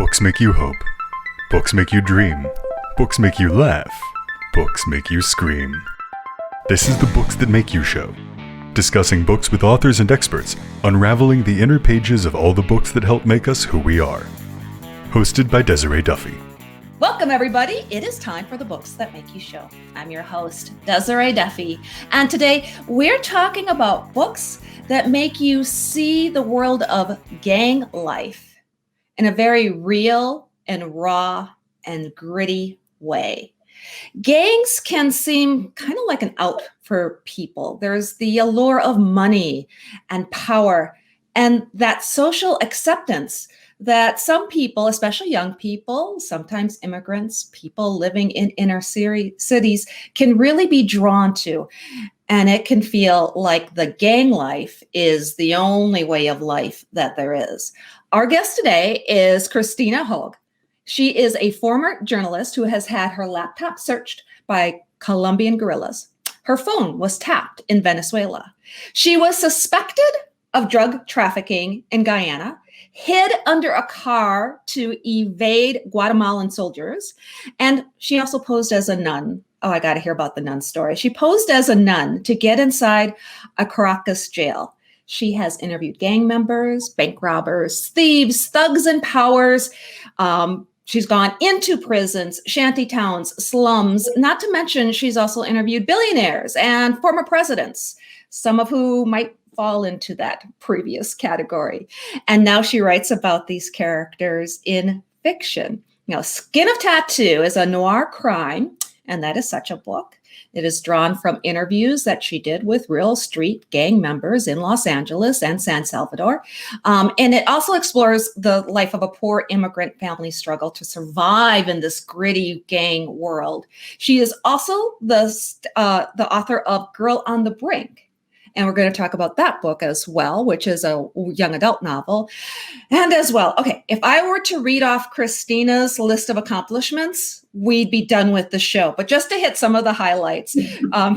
Books make you hope. Books make you dream. Books make you laugh. Books make you scream. This is the Books That Make You show, discussing books with authors and experts, unraveling the inner pages of all the books that help make us who we are. Hosted by Desiree Duffy. Welcome, everybody. It is time for the Books That Make You show. I'm your host, Desiree Duffy, and today we're talking about books that make you see the world of gang life in a very real and raw and gritty way. Gangs can seem kind of like an out for people. There's the allure of money and power and that social acceptance that some people, especially young people, sometimes immigrants, people living in inner cities, can really be drawn to. And it can feel like the gang life is the only way of life that there is. Our guest today is Christina Hoag. She is a former journalist who has had her laptop searched by Colombian guerrillas. Her phone was tapped in Venezuela. She was suspected of drug trafficking in Guyana, hid under a car to evade Guatemalan soldiers, and she also posed as a nun. Oh, I got to hear about the nun story. She posed as a nun to get inside a Caracas jail. She has interviewed gang members, bank robbers, thieves, thugs, and powers. She's gone into prisons, shantytowns, slums, not to mention she's also interviewed billionaires and former presidents, some of who might fall into that previous category. And now she writes about these characters in fiction. Now, Skin of Tattoo is a noir crime, and that is such a book. It is drawn from interviews that she did with real street gang members in Los Angeles and San Salvador. And it also explores the life of a poor immigrant family struggle to survive in this gritty gang world. She is also the author of Girl on the Brink. And we're going to talk about that book as well, which is a young adult novel. And as well, okay, if I were to read off Christina's list of accomplishments, we'd be done with the show. But just to hit some of the highlights,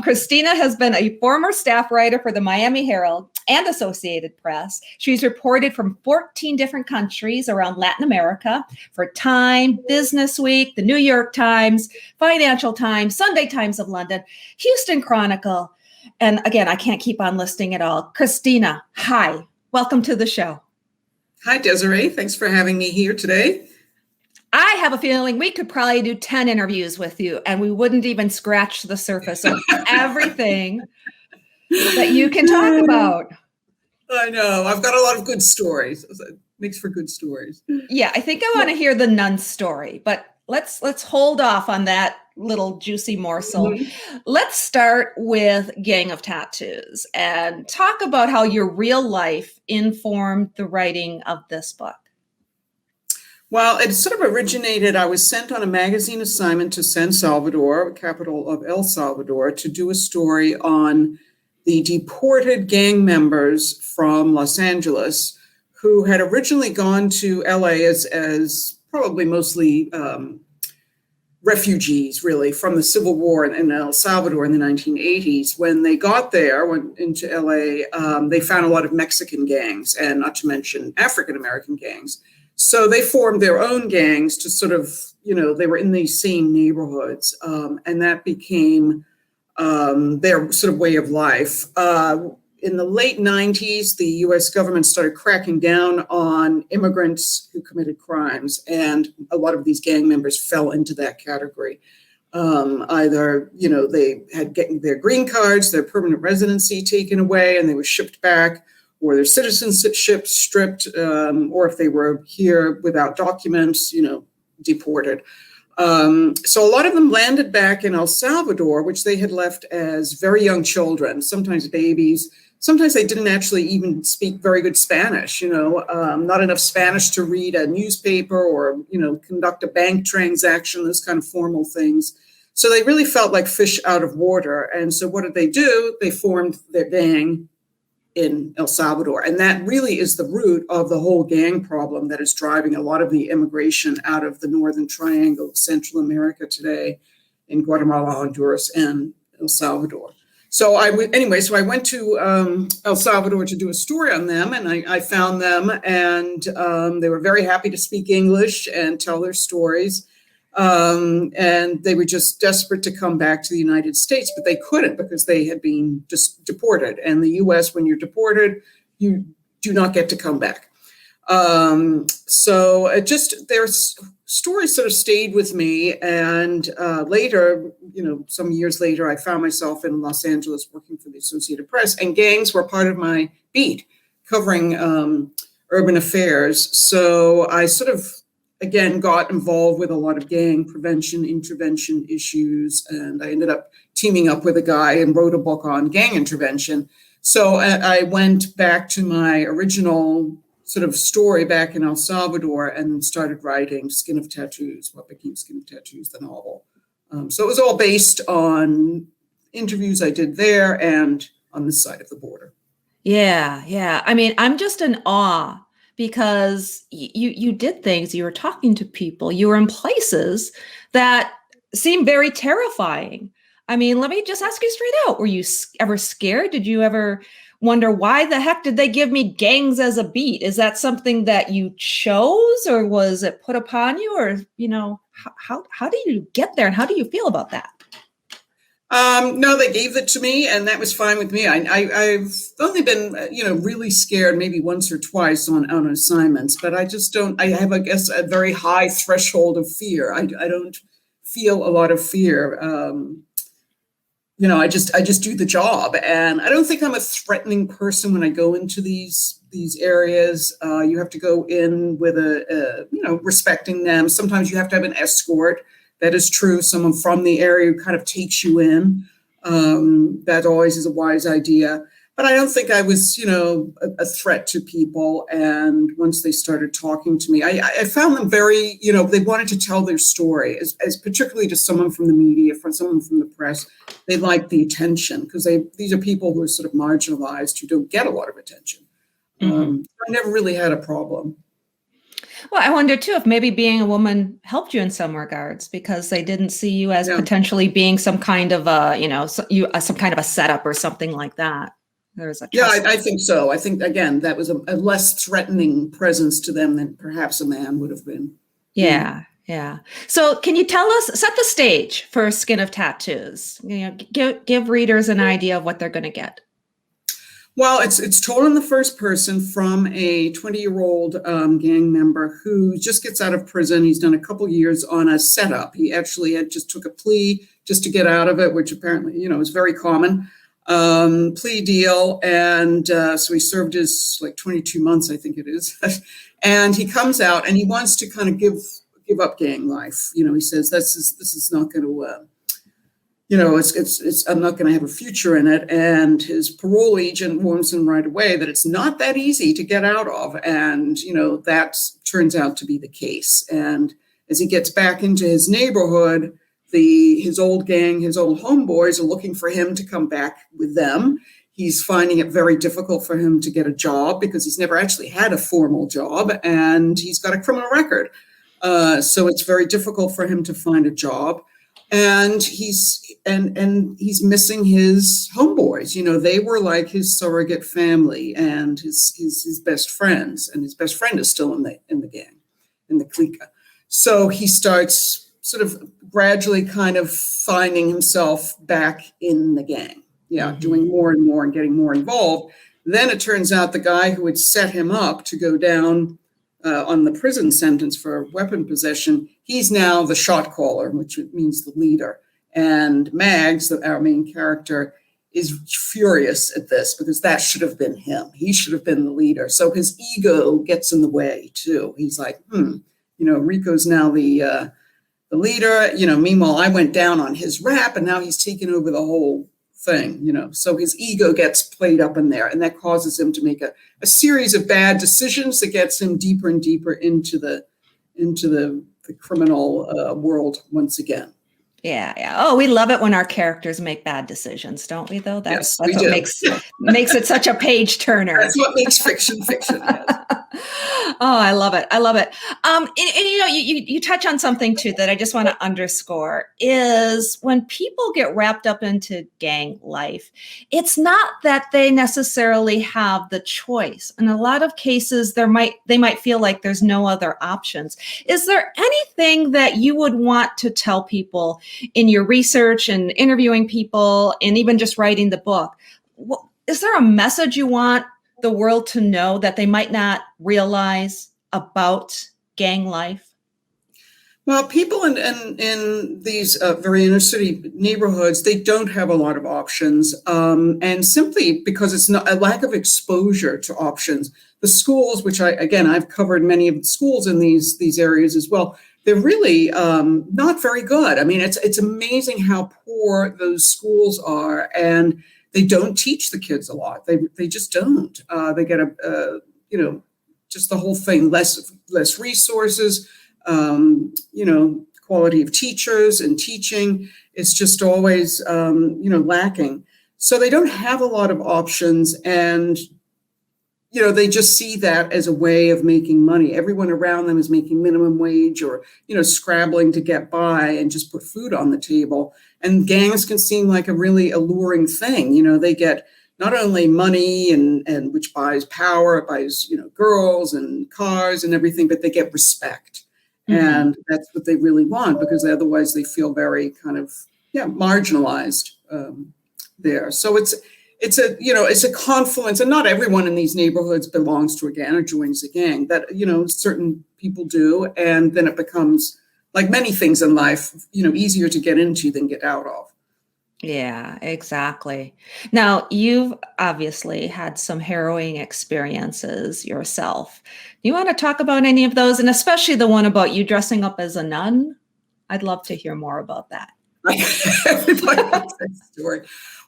Christina has been a former staff writer for the Miami Herald and Associated Press. She's reported from 14 different countries around Latin America for Time, Business Week, the New York Times, Financial Times, Sunday Times of London, Houston Chronicle. And again, I can't keep on listing it all. Christina, hi. Welcome to the show. Hi, Desiree. Thanks for having me here today. I have a feeling we could probably do 10 interviews with you, and we wouldn't even scratch the surface of everything that you can talk about. I know. I've got a lot of good stories. It makes for good stories. Yeah, I think I want to hear the nun story, but let's hold off on that little juicy morsel. Mm-hmm. Let's start with Gang of Tattoos and talk about how your real life informed the writing of this book. Well, it sort of originated, I was sent on a magazine assignment to San Salvador, capital of El Salvador, to do a story on the deported gang members from Los Angeles who had originally gone to LA as probably mostly refugees, really, from the Civil War in El Salvador in the 1980s. When they got there, went into LA, they found a lot of Mexican gangs, and not to mention African-American gangs. So they formed their own gangs to sort of, they were in these same neighborhoods, and that became their sort of way of life. In the late 90s, the U.S. government started cracking down on immigrants who committed crimes, and a lot of these gang members fell into that category. Either, they had getting their green cards, their permanent residency taken away, and they were shipped back, or their citizenship stripped, or if they were here without documents, deported. So a lot of them landed back in El Salvador, which they had left as very young children, sometimes babies. Sometimes they didn't actually even speak very good Spanish, not enough Spanish to read a newspaper or, conduct a bank transaction, those kind of formal things. So they really felt like fish out of water. And so what did they do? They formed their gang in El Salvador. And that really is the root of the whole gang problem that is driving a lot of the immigration out of the Northern Triangle of Central America today in Guatemala, Honduras, and El Salvador. So so I went to El Salvador to do a story on them, and I found them, and they were very happy to speak English and tell their stories. And they were just desperate to come back to the United States, but they couldn't because they had been just deported. And the U.S., when you're deported, you do not get to come back. So their stories sort of stayed with me. And later, some years later, I found myself in Los Angeles working for the Associated Press, and gangs were part of my beat, covering urban affairs. So I sort of, again, got involved with a lot of gang prevention, intervention issues, and I ended up teaming up with a guy and wrote a book on gang intervention. So I went back to my original sort of story back in El Salvador and started writing Skin of Tattoos, What Became Skin of Tattoos, the novel. So it was all based on interviews I did there and on this side of the border. Yeah. I mean, I'm just in awe because you did things, you were talking to people, you were in places that seem very terrifying. I mean, let me just ask you straight out. Were you ever scared? Did you ever wonder, why the heck did they give me gangs as a beat? Is that something that you chose, or was it put upon you? Or, how do you get there, and how do you feel about that? No, they gave it to me, and that was fine with me. I've only been, really scared maybe once or twice on assignments, but I just don't. I have, I guess, a very high threshold of fear. I don't feel a lot of fear. I just do the job, and I don't think I'm a threatening person when I go into these areas. You have to go in with respecting them. Sometimes you have to have an escort. That is true. Someone from the area who kind of takes you in. That always is a wise idea. But I don't think I was, a threat to people. And once they started talking to me, I found them very, they wanted to tell their story, as particularly to someone from the media, from someone from the press. They liked the attention because these are people who are sort of marginalized, who don't get a lot of attention. I never really had a problem. Well, I wonder too if maybe being a woman helped you in some regards, because they didn't see you as potentially being some kind of some kind of a setup or something like that. I think so. I think, again, that was a less threatening presence to them than perhaps a man would have been. Yeah. So can you tell us, set the stage for Skin of Tattoos? Give readers an idea of what they're going to get. Well, it's told in the first person from a 20-year-old gang member who just gets out of prison. He's done a couple years on a setup. He actually had just took a plea just to get out of it, which apparently, is very common. Plea deal. And so he served his 22 months, I think it is. And he comes out and he wants to kind of give up gang life. He says, this is not going to, I'm not going to have a future in it. And his parole agent warns him right away that it's not that easy to get out of. And, that turns out to be the case. And as he gets back into his neighborhood, his old gang, his old homeboys are looking for him to come back with them. He's finding it very difficult for him to get a job because he's never actually had a formal job, and he's got a criminal record. So it's very difficult for him to find a job. And he's missing his homeboys. They were like his surrogate family and his best friends, and his best friend is still in the gang, in the clique. So he starts sort of gradually kind of finding himself back in the gang, doing more and more and getting more involved. Then it turns out the guy who had set him up to go down on the prison sentence for weapon possession, he's now the shot caller, which means the leader. And Mags, our main character, is furious at this because that should have been him. He should have been the leader. So his ego gets in the way too. He's like, Rico's now the leader. Meanwhile, I went down on his rap and now he's taken over the whole thing, So his ego gets played up in there, and that causes him to make a series of bad decisions that gets him deeper and deeper into the criminal world once again. Yeah. Oh, we love it when our characters make bad decisions, don't we? Though that's what makes it such a page turner. That's what makes fiction. Yes. Oh, I love it. I love it. You touch on something too that I just want to underscore is when people get wrapped up into gang life, it's not that they necessarily have the choice. In a lot of cases, they might feel like there's no other options. Is there anything that you would want to tell people in your research and interviewing people and even just writing the book? Is there a message you want the world to know that they might not realize about gang life? Well, people in these very inner city neighborhoods, they don't have a lot of options. And simply because it's not a lack of exposure to options. The schools, which I've covered many of the schools in these areas as well, they're really not very good. I mean, it's amazing how poor those schools are, and they don't teach the kids a lot. They just don't. They get just the whole thing, less resources. Quality of teachers and teaching is just always, lacking. So they don't have a lot of options, and, they just see that as a way of making money. Everyone around them is making minimum wage or, scrabbling to get by and just put food on the table. And gangs can seem like a really alluring thing. They get not only money and which buys power, it buys, girls and cars and everything, but they get respect. Mm-hmm. And that's what they really want, because otherwise they feel very kind of, marginalized there. So it's a confluence, and not everyone in these neighborhoods belongs to a gang or joins a gang. That, certain people do. And then it becomes, like many things in life, easier to get into than get out of. Yeah, exactly. Now, you've obviously had some harrowing experiences yourself. Do you want to talk about any of those, and especially the one about you dressing up as a nun? I'd love to hear more about that. Everybody wants that story.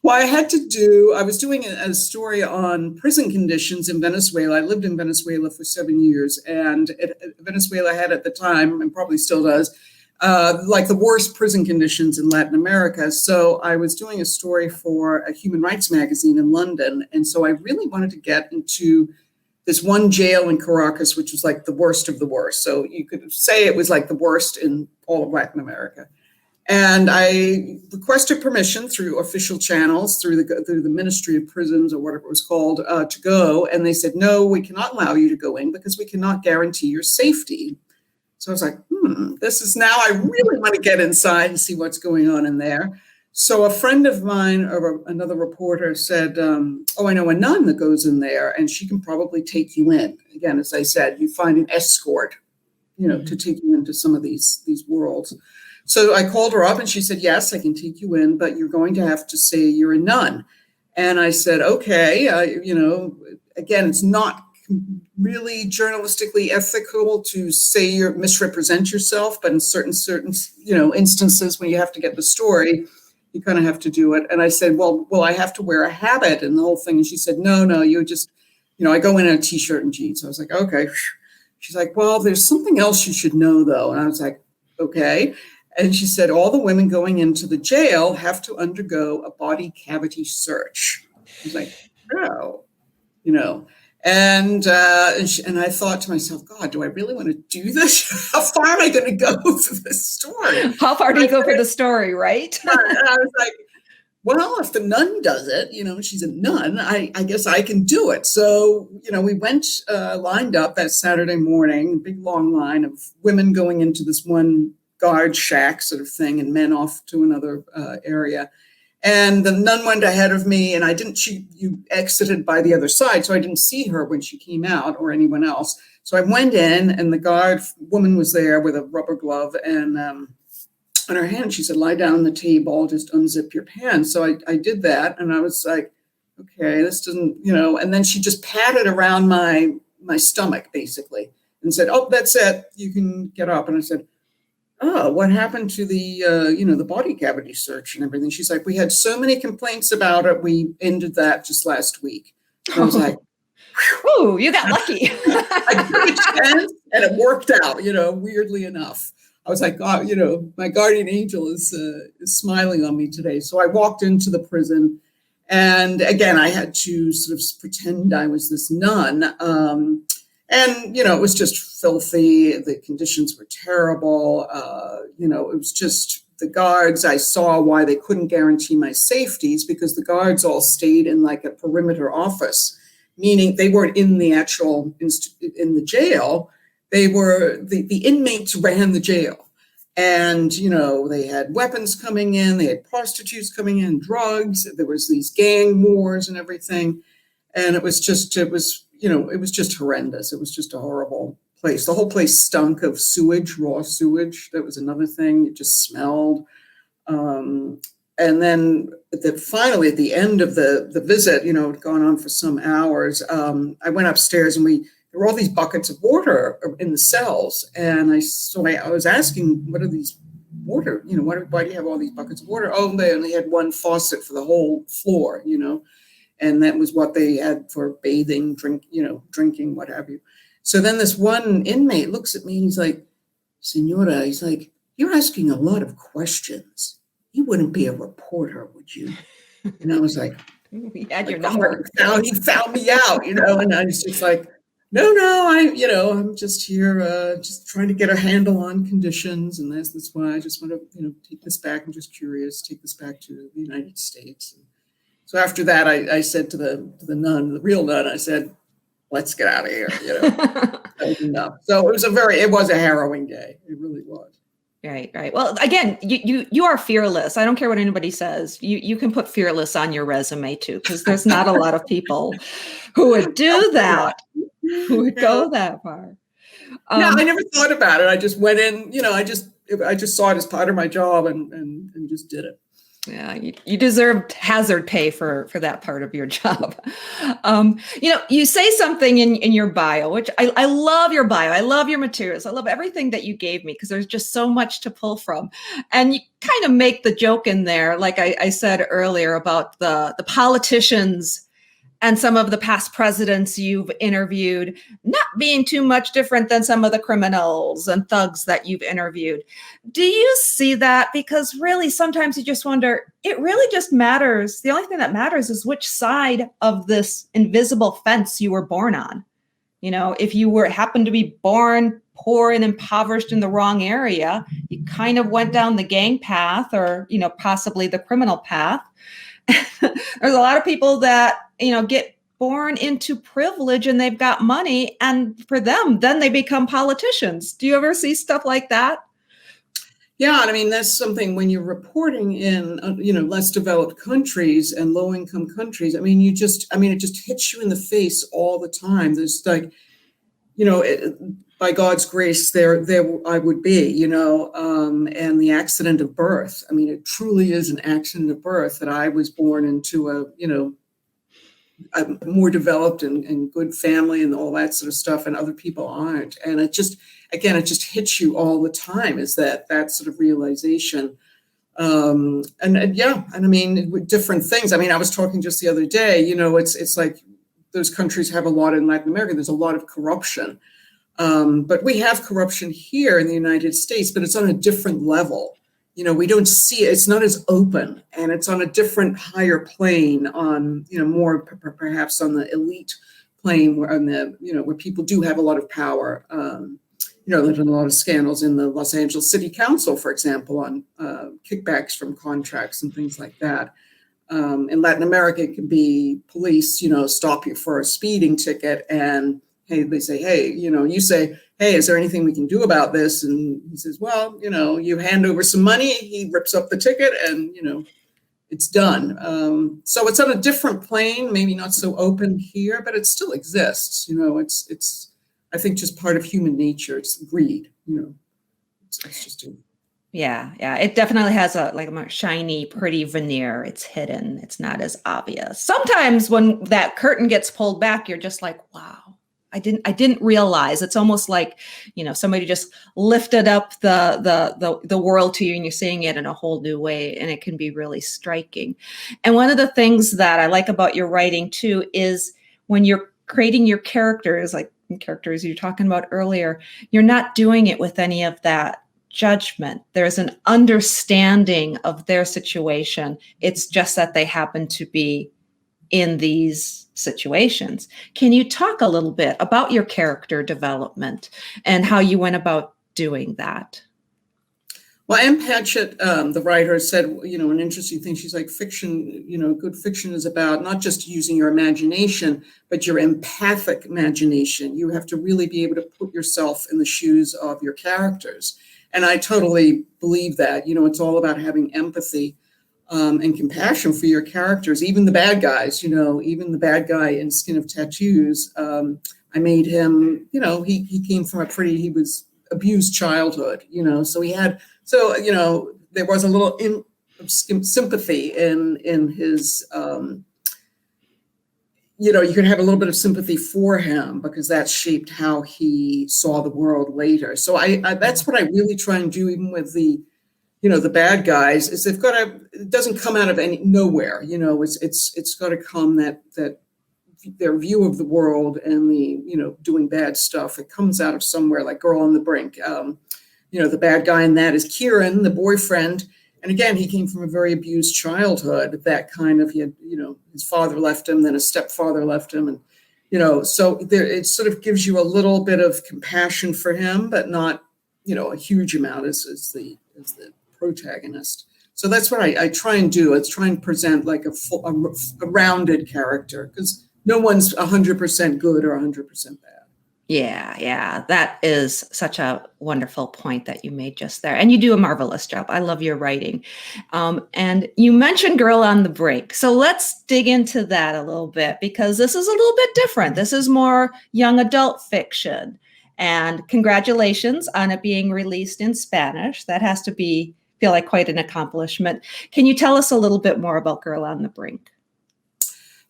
Well, I was doing a story on prison conditions in Venezuela. I lived in Venezuela for 7 years, and Venezuela had at the time, and probably still does, like the worst prison conditions in Latin America. So I was doing a story for a human rights magazine in London. And so I really wanted to get into this one jail in Caracas, which was like the worst of the worst. So you could say it was like the worst in all of Latin America. And I requested permission through official channels, through the Ministry of Prisons or whatever it was called, to go. And they said, no, we cannot allow you to go in because we cannot guarantee your safety. So I was like, this is now I really want to get inside and see what's going on in there. So a friend of mine, or another reporter, said, I know a nun that goes in there and she can probably take you in. Again, as I said, you find an escort, to take you into some of these worlds. So I called her up and she said, yes, I can take you in, but you're going to have to say you're a nun. And I said, okay, again, it's not really journalistically ethical to say you misrepresent yourself, but in certain instances when you have to get the story, you kind of have to do it. And I said, well, I have to wear a habit and the whole thing. And she said, no, you just, I go in a t-shirt and jeans. So I was like, okay. She's like, well, there's something else you should know though. And I was like, okay. And she said, all the women going into the jail have to undergo a body cavity search. I was like, oh, And I thought to myself, God, do I really want to do this? How far am I going to go for this story? How far do you go for the story, right? And I was like, well, if the nun does it, she's a nun, I guess I can do it. So, we went lined up that Saturday morning, big long line of women going into this one guard shack sort of thing and men off to another area. And the nun went ahead of me, and you exited by the other side, so I didn't see her when she came out or anyone else. So I went in, and the guard woman was there with a rubber glove, and on her hand, she said, lie down on the table, just unzip your pants. So I did that, and I was like, okay, this doesn't, and then she just patted around my stomach, basically, and said, oh, that's it, you can get up. And I said, oh, what happened to the, the body cavity search and everything? She's like, we had so many complaints about it. We ended that just last week. And I was like, oh, you got lucky. I took a chance and it worked out, weirdly enough. I was like, God, my guardian angel is smiling on me today. So I walked into the prison, and again, I had to sort of pretend I was this nun. And, it was just filthy. The conditions were terrible. It was just the guards. I saw why they couldn't guarantee my safeties, because the guards all stayed in like a perimeter office, meaning they weren't in the actual, in the jail. They were, the inmates ran the jail. And, they had weapons coming in, they had prostitutes coming in, drugs. There was these gang wars and everything. And it was just horrendous. It was just a horrible place. The whole place stunk of sewage, raw sewage. That was another thing. It just smelled. And then finally, at the end of the visit, it had gone on for some hours. I went upstairs, and there were all these buckets of water in the cells. And I was asking, what are these water? Why do you have all these buckets of water? Oh, they only had one faucet for the whole floor, and that was what they had for bathing, drinking, what have you. So then this one inmate looks at me and he's like, Senora, he's like, you're asking a lot of questions. You wouldn't be a reporter, would you? And I was like, we had your number. He found me out, and I was just like, no, I'm just here, just trying to get a handle on conditions. And that's why I just want to, take this back. I'm just curious, take this back to the United States. And so after that, I said to the nun, the real nun, I said, let's get out of here, Enough. So it was a harrowing day. It really was. Right. Well, again, you are fearless. I don't care what anybody says. You can put fearless on your resume too, because there's not a lot of people who would do that, who would go that far. No, I never thought about it. I just went in, I just saw it as part of my job and just did it. Yeah, you deserved hazard pay for that part of your job. You say something in your bio, which I love your bio. I love your materials. I love everything that you gave me, because there's just so much to pull from. And you kind of make the joke in there, like I said earlier, about the politicians and some of the past presidents you've interviewed not being too much different than some of the criminals and thugs that you've interviewed. Do you see that? Because really, sometimes you just wonder, it really just matters. The only thing that matters is which side of this invisible fence you were born on. If you happened to be born poor and impoverished in the wrong area, you kind of went down the gang path or, possibly the criminal path. There's a lot of people that, get born into privilege and they've got money, and for them, then they become politicians. Do you ever see stuff like that? Yeah. I mean, that's something when you're reporting in, less developed countries and low income countries. I mean, it just hits you in the face all the time. There's like, by God's grace, there I would be, and the accident of birth. I mean, it truly is an accident of birth that I was born into a more developed and good family and all that sort of stuff, and other people aren't. And it just hits you all the time, is that sort of realization. And I mean, with different things. I mean, I was talking just the other day, it's like those countries have a lot in Latin America. There's a lot of corruption. But we have corruption here in the United States, but it's on a different level. We don't see it. It's not as open, and it's on a different, higher plane, on, more perhaps on the elite plane, where where people do have a lot of power. There's been a lot of scandals in the Los Angeles City Council, for example, on kickbacks from contracts and things like that. In Latin America, it can be police, stop you for a speeding ticket, and they say, hey, you say, hey, is there anything we can do about this? And he says, well, you hand over some money, he rips up the ticket, and, it's done. So it's on a different plane, maybe not so open here, but it still exists. It's I think, just part of human nature. It's greed, it's just Yeah. It definitely has a shiny, pretty veneer. It's hidden. It's not as obvious. Sometimes when that curtain gets pulled back, you're just like, wow. I didn't realize. It's almost like, somebody just lifted up the world to you, and you're seeing it in a whole new way, and it can be really striking. And one of the things that I like about your writing too is when you're creating your characters, like characters you're talking about earlier, you're not doing it with any of that judgment. There's an understanding of their situation. It's just that they happen to be in these situations. Can you talk a little bit about your character development and how you went about doing that? Well, Anne Patchett, the writer, said, an interesting thing. She's like, fiction, good fiction is about not just using your imagination, but your empathic imagination. You have to really be able to put yourself in the shoes of your characters. And I totally believe that. It's all about having empathy and compassion for your characters, even the bad guys, even the bad guy in Skin of Tattoos. I made him, he came from he was abused childhood, so there was a little sympathy in his, you could have a little bit of sympathy for him because that shaped how he saw the world later. So I that's what I really try and do, even with the bad guys, is they've got to, it doesn't come out of nowhere, it's got to come that their view of the world and the, doing bad stuff, it comes out of somewhere, like Girl on the Brink. The bad guy in that is Kieran, the boyfriend. And again, he came from a very abused childhood, that kind of, he had, his father left him, then his stepfather left him. And, so it sort of gives you a little bit of compassion for him, but not, a huge amount as the protagonist. So that's what I try and do. It's try and present like a rounded character, because no one's 100% good or 100% bad. Yeah. That is such a wonderful point that you made just there. And you do a marvelous job. I love your writing. And you mentioned Girl on the Brink. So let's dig into that a little bit, because this is a little bit different. This is more young adult fiction. And congratulations on it being released in Spanish. That has to feel like quite an accomplishment. Can you tell us a little bit more about Girl on the Brink?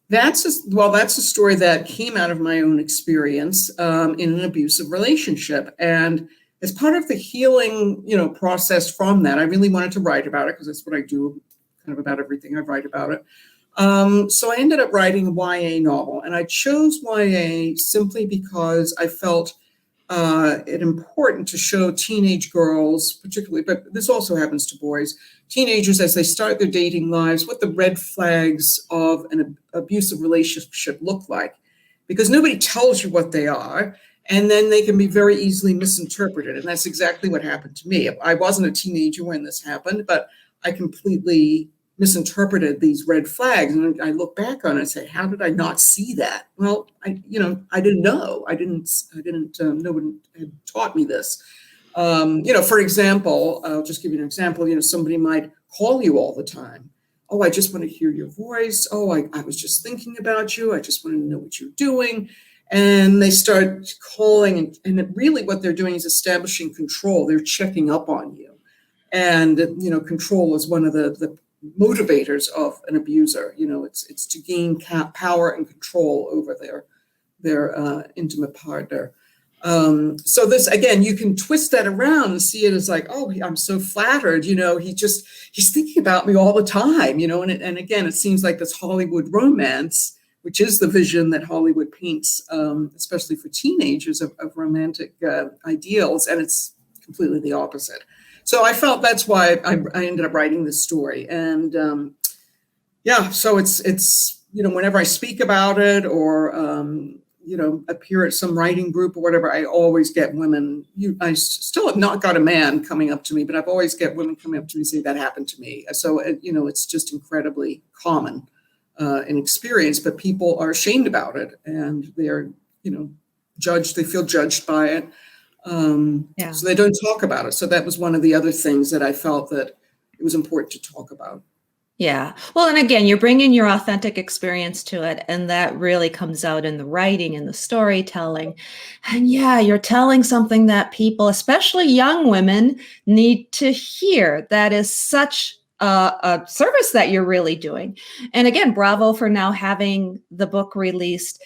That's a story that came out of my own experience in an abusive relationship. And as part of the healing, process from that, I really wanted to write about it, because that's what I do kind of about everything I write about it. So I ended up writing a YA novel, and I chose YA simply because I felt it important to show teenage girls, particularly, but this also happens to boys, teenagers as they start their dating lives, what the red flags of an abusive relationship look like, because nobody tells you what they are, and then they can be very easily misinterpreted. And that's exactly what happened to me. I wasn't a teenager when this happened, but I completely misinterpreted these red flags. And I look back on it and say, how did I not see that? Well, I didn't know. No one had taught me this. For example, I'll just give you an example. Somebody might call you all the time. Oh, I just want to hear your voice. Oh, I was just thinking about you. I just want to know what you're doing. And they start calling, and really what they're doing is establishing control. They're checking up on you. And, control is one of the motivators of an abuser. It's to gain power and control over their intimate partner. So this, again, you can twist that around and see it as like, oh, I'm so flattered. He's thinking about me all the time, and again, it seems like this Hollywood romance, which is the vision that Hollywood paints, especially for teenagers, of romantic ideals. And it's completely the opposite. So I felt that's why I ended up writing this story. And so it's whenever I speak about it or, appear at some writing group or whatever, I always get women. I still have not got a man coming up to me, but I've always get women coming up to me and say that happened to me. So, it's just incredibly common in experience, but people are ashamed about it, and they're, judged. They feel judged by it. So they don't talk about it. So that was one of the other things that I felt that it was important to talk about. Yeah. Well, and again, you're bringing your authentic experience to it, and that really comes out in the writing and the storytelling. And you're telling something that people, especially young women, need to hear. That is such a service that you're really doing. And again, bravo for now having the book released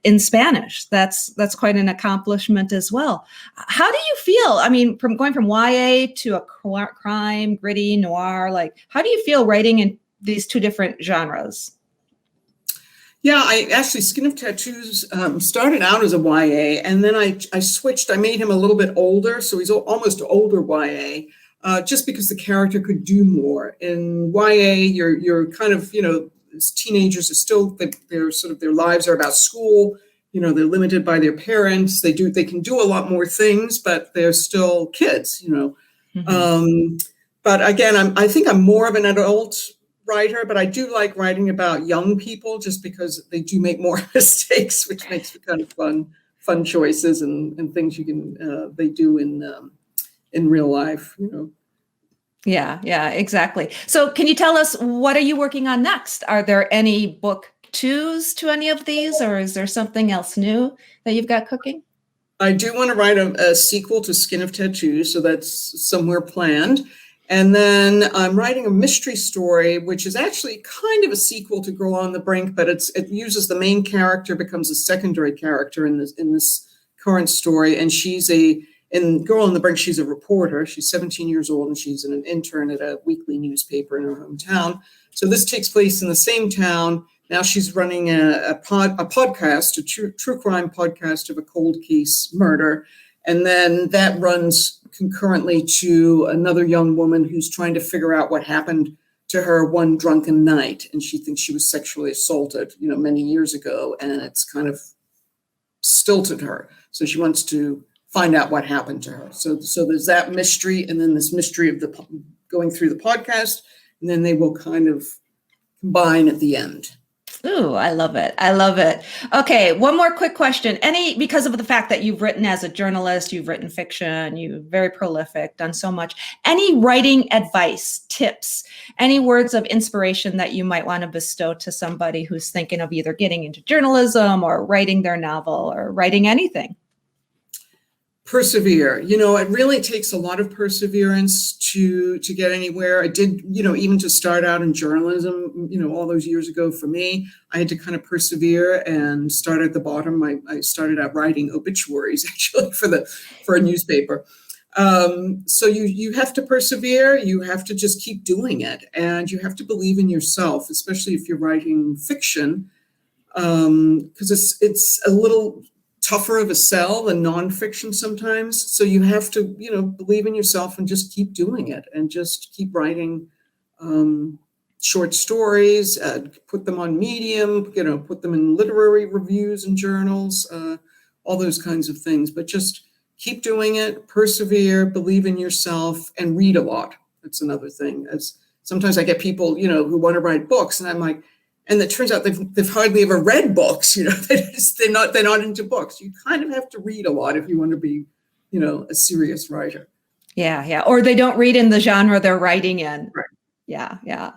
in Spanish. That's quite an accomplishment as well. How do you feel? I mean, from going from YA to a crime, gritty, noir, how do you feel writing in these two different genres? Yeah, I actually, Skin of Tattoos started out as a YA, and then I switched. I made him a little bit older, so he's almost older YA, just because the character could do more. In YA, you're kind of, teenagers are still, their lives are about school. They're limited by their parents. They can do a lot more things, but they're still kids. Mm-hmm. But again, I think I'm more of an adult writer, but I do like writing about young people just because they do make more mistakes, which makes it kind of fun choices and things they do in real life. Yeah, exactly. So can you tell us, what are you working on next? Are there any book twos to any of these, or is there something else new that you've got cooking? I do want to write a sequel to Skin of Tattoos, so that's somewhere planned. And then I'm writing a mystery story, which is actually kind of a sequel to Girl on the Brink, but it uses the main character, becomes a secondary character in this current story. And in Girl on the Brink, she's a reporter. She's 17 years old, and she's an intern at a weekly newspaper in her hometown. So this takes place in the same town. Now she's running a podcast, a true crime podcast of a cold case murder. And then that runs concurrently to another young woman who's trying to figure out what happened to her one drunken night. And she thinks she was sexually assaulted, many years ago, and it's kind of stilted her. So she wants to find out what happened to her. So there's that mystery, and then this mystery of going through the podcast, and then they will kind of combine at the end. Ooh, I love it. Okay, one more quick question. Because of the fact that you've written as a journalist, you've written fiction, you're very prolific, done so much. Any writing advice, tips, any words of inspiration that you might want to bestow to somebody who's thinking of either getting into journalism or writing their novel or writing anything? Persevere. It really takes a lot of perseverance to get anywhere. I did, even to start out in journalism, all those years ago for me, I had to kind of persevere and start at the bottom. I started out writing obituaries actually for a newspaper. So you have to persevere. You have to just keep doing it, and you have to believe in yourself, especially if you're writing fiction, because it's a little tougher of a sell than nonfiction sometimes. So you have to, believe in yourself and just keep doing it, and just keep writing short stories, put them on Medium, put them in literary reviews and journals, all those kinds of things. But just keep doing it, persevere, believe in yourself, and read a lot. That's another thing. As sometimes I get people, who want to write books, and I'm like, and it turns out they've hardly ever read books. They're not into books. You kind of have to read a lot if you want to be, a serious writer. Yeah. Or they don't read in the genre they're writing in. Right. Yeah.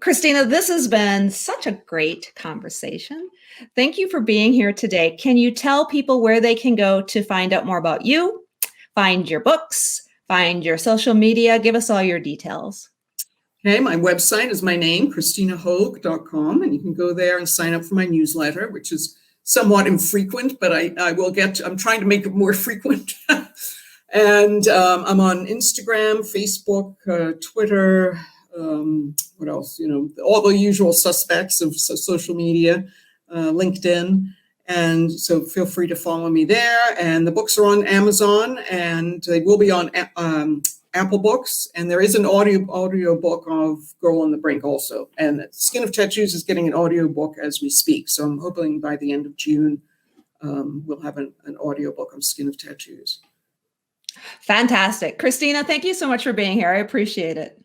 Christina, this has been such a great conversation. Thank you for being here today. Can you tell people where they can go to find out more about you, find your books, find your social media? Give us all your details. Okay, my website is my name, ChristinaHoag.com, and you can go there and sign up for my newsletter, which is somewhat infrequent, but I'm trying to make it more frequent. And I'm on Instagram, Facebook, Twitter, what else? All the usual suspects of social media, LinkedIn. And so feel free to follow me there. And the books are on Amazon, and they will be on Apple Books, and there is an audio book of Girl on the Brink also. And Skin of Tattoos is getting an audio book as we speak. So I'm hoping by the end of June, we'll have an audio book of Skin of Tattoos. Fantastic. Christina, thank you so much for being here. I appreciate it.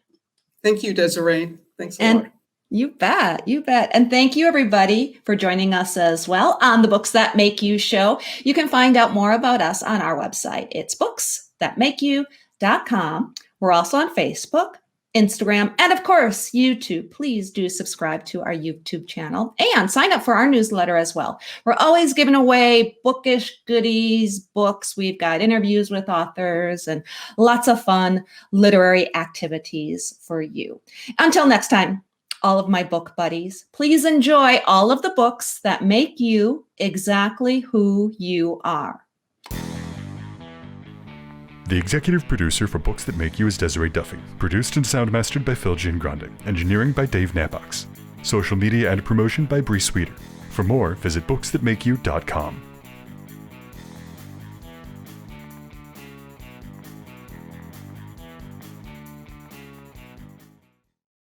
Thank you, Desiree. Thanks a lot. You bet. And thank you, everybody, for joining us as well on the Books That Make You show. You can find out more about us on our website. It's booksthatmakeyou.com. We're also on Facebook, Instagram, and of course, YouTube. Please do subscribe to our YouTube channel and sign up for our newsletter as well. We're always giving away bookish goodies, books. We've got interviews with authors and lots of fun literary activities for you. Until next time, all of my book buddies, please enjoy all of the books that make you exactly who you are. The executive producer for Books That Make You is Desiree Duffy. Produced and sound mastered by Phil Giangrande. Engineering by Dave Nabox. Social media and promotion by Bree Sweeter. For more, visit booksthatmakeyou.com.